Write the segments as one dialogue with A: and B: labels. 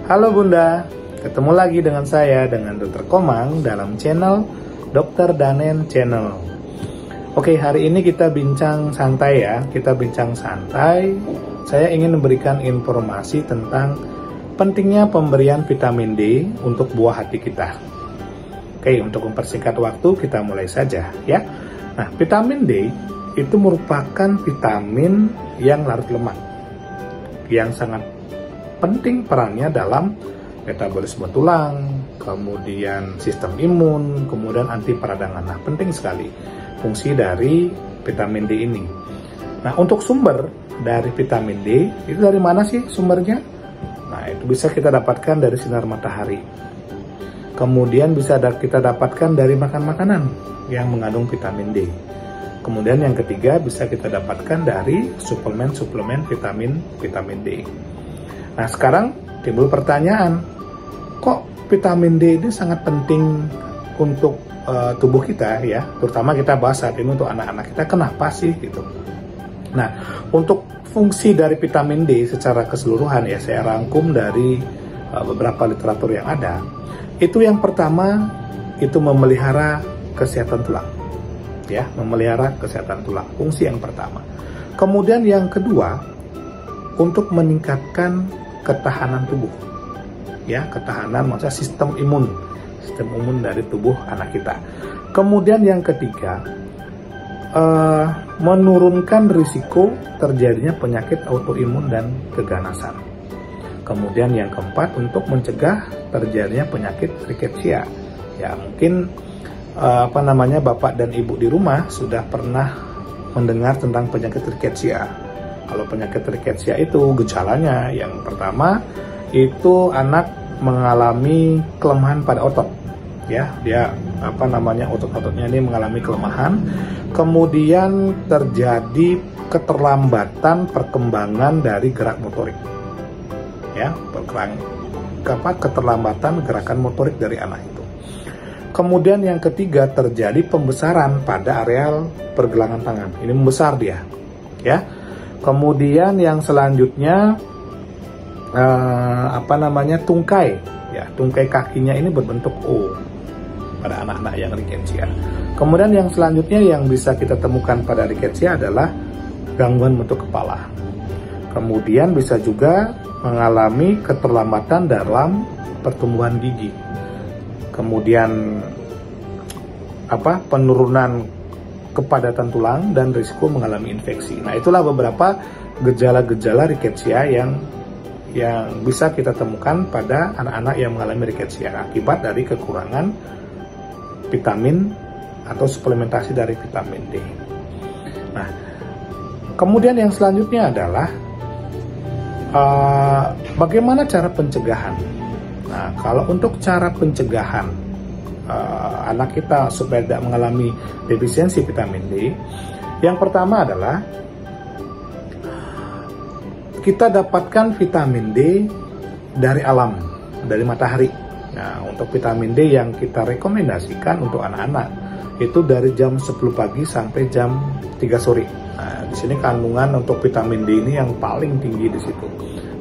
A: Halo Bunda, ketemu lagi dengan saya, dengan Dr. Komang dalam channel Dr. Danen Channel. Oke, hari ini kita bincang santai ya, Saya ingin memberikan informasi tentang pentingnya pemberian vitamin D untuk buah hati kita. Oke, untuk mempersingkat waktu, kita mulai saja ya. Nah, vitamin D itu merupakan vitamin yang larut lemak, yang sangat penting perannya dalam metabolisme tulang, kemudian sistem imun, kemudian anti peradangan. Nah, penting sekali fungsi dari vitamin D ini. Nah, untuk sumber dari vitamin D, itu dari mana sih sumbernya? Nah, itu bisa kita dapatkan dari sinar matahari. Kemudian bisa kita dapatkan dari makan makanan yang mengandung vitamin D. Kemudian yang ketiga bisa kita dapatkan dari suplemen-suplemen vitamin D. Nah, sekarang timbul pertanyaan, kok vitamin D ini sangat penting untuk tubuh kita ya, terutama kita bahas saat ini untuk anak-anak kita, kenapa sih gitu. Nah, untuk fungsi dari vitamin D secara keseluruhan ya, saya rangkum dari beberapa literatur yang ada. Itu yang pertama, itu memelihara kesehatan tulang. Ya, memelihara kesehatan tulang, fungsi yang pertama. Kemudian yang kedua, untuk meningkatkan ketahanan tubuh. Ya, ketahanan maksudnya sistem imun dari tubuh anak kita. Kemudian yang ketiga, menurunkan risiko terjadinya penyakit autoimun dan keganasan. Kemudian yang keempat, untuk mencegah terjadinya penyakit rickettsia. Ya, mungkin Bapak dan Ibu di rumah sudah pernah mendengar tentang penyakit rickettsia. Kalau penyakit rickettsia itu gejalanya yang pertama itu anak mengalami kelemahan pada otot. Ya, dia otot-ototnya ini mengalami kelemahan. Kemudian terjadi keterlambatan perkembangan dari gerak motorik. Ya, keterlambatan gerakan motorik dari anak itu. Kemudian yang ketiga, terjadi pembesaran pada areal pergelangan tangan. Ini membesar dia, ya. Kemudian yang selanjutnya tungkai, ya, tungkai kakinya ini berbentuk O pada anak-anak yang rickettsia. Kemudian yang selanjutnya yang bisa kita temukan pada rickettsia adalah gangguan bentuk kepala. Kemudian bisa juga mengalami keterlambatan dalam pertumbuhan gigi. Kemudian penurunan kepadatan tulang dan risiko mengalami infeksi. Nah, itulah beberapa gejala-gejala rickettsia yang bisa kita temukan pada anak-anak yang mengalami rickettsia akibat dari kekurangan vitamin atau suplementasi dari vitamin D. Nah, kemudian yang selanjutnya adalah bagaimana cara pencegahan. Nah, kalau untuk cara pencegahan anak kita supaya tidak mengalami defisiensi vitamin D, yang pertama adalah kita dapatkan vitamin D dari alam, dari matahari. Nah, untuk vitamin D yang kita rekomendasikan untuk anak-anak itu dari jam 10 pagi sampai jam 3 sore. Nah, di sini kandungan untuk vitamin D ini yang paling tinggi di situ.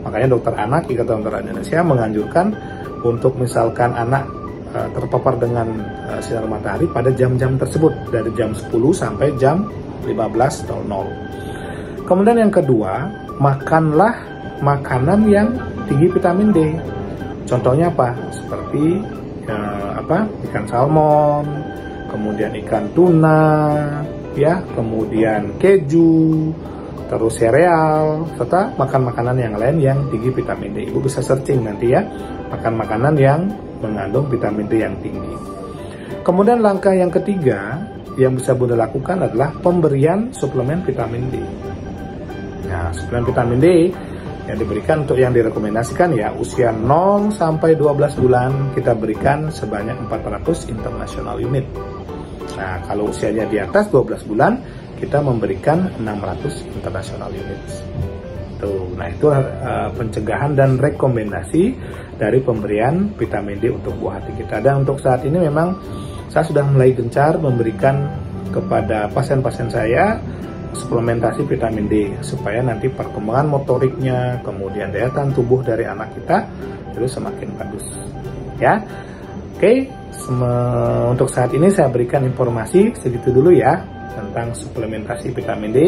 A: Makanya dokter anak, Ikatan Dokter Indonesia menganjurkan untuk misalkan anak terpapar dengan sinar matahari pada jam-jam tersebut, dari jam 10 sampai jam 15.00. Kemudian yang kedua, makanlah makanan yang tinggi vitamin D. Contohnya apa? Seperti ikan salmon, kemudian ikan tuna, ya, kemudian keju, terus sereal, serta makan makanan yang lain yang tinggi vitamin D. Ibu bisa searching nanti ya, makan makanan yang mengandung vitamin D yang tinggi. Kemudian langkah yang ketiga yang bisa Bunda lakukan adalah pemberian suplemen vitamin D. Nah, suplemen vitamin D yang diberikan untuk yang direkomendasikan ya, usia 0 sampai 12 bulan kita berikan sebanyak 400 international unit. Nah, kalau usianya di atas 12 bulan kita memberikan 600 international units. Tuh, nah itu pencegahan dan rekomendasi dari pemberian vitamin D untuk buah hati kita. Dan untuk saat ini memang saya sudah mulai gencar memberikan kepada pasien-pasien saya suplementasi vitamin D supaya nanti perkembangan motoriknya, kemudian daya tahan tubuh dari anak kita itu semakin bagus. Ya, oke. Untuk saat ini saya berikan informasi segitu dulu ya tentang suplementasi vitamin D.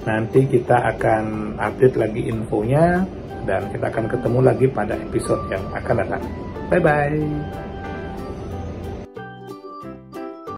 A: Nanti kita akan update lagi infonya dan kita akan ketemu lagi pada episode yang akan datang. Bye bye.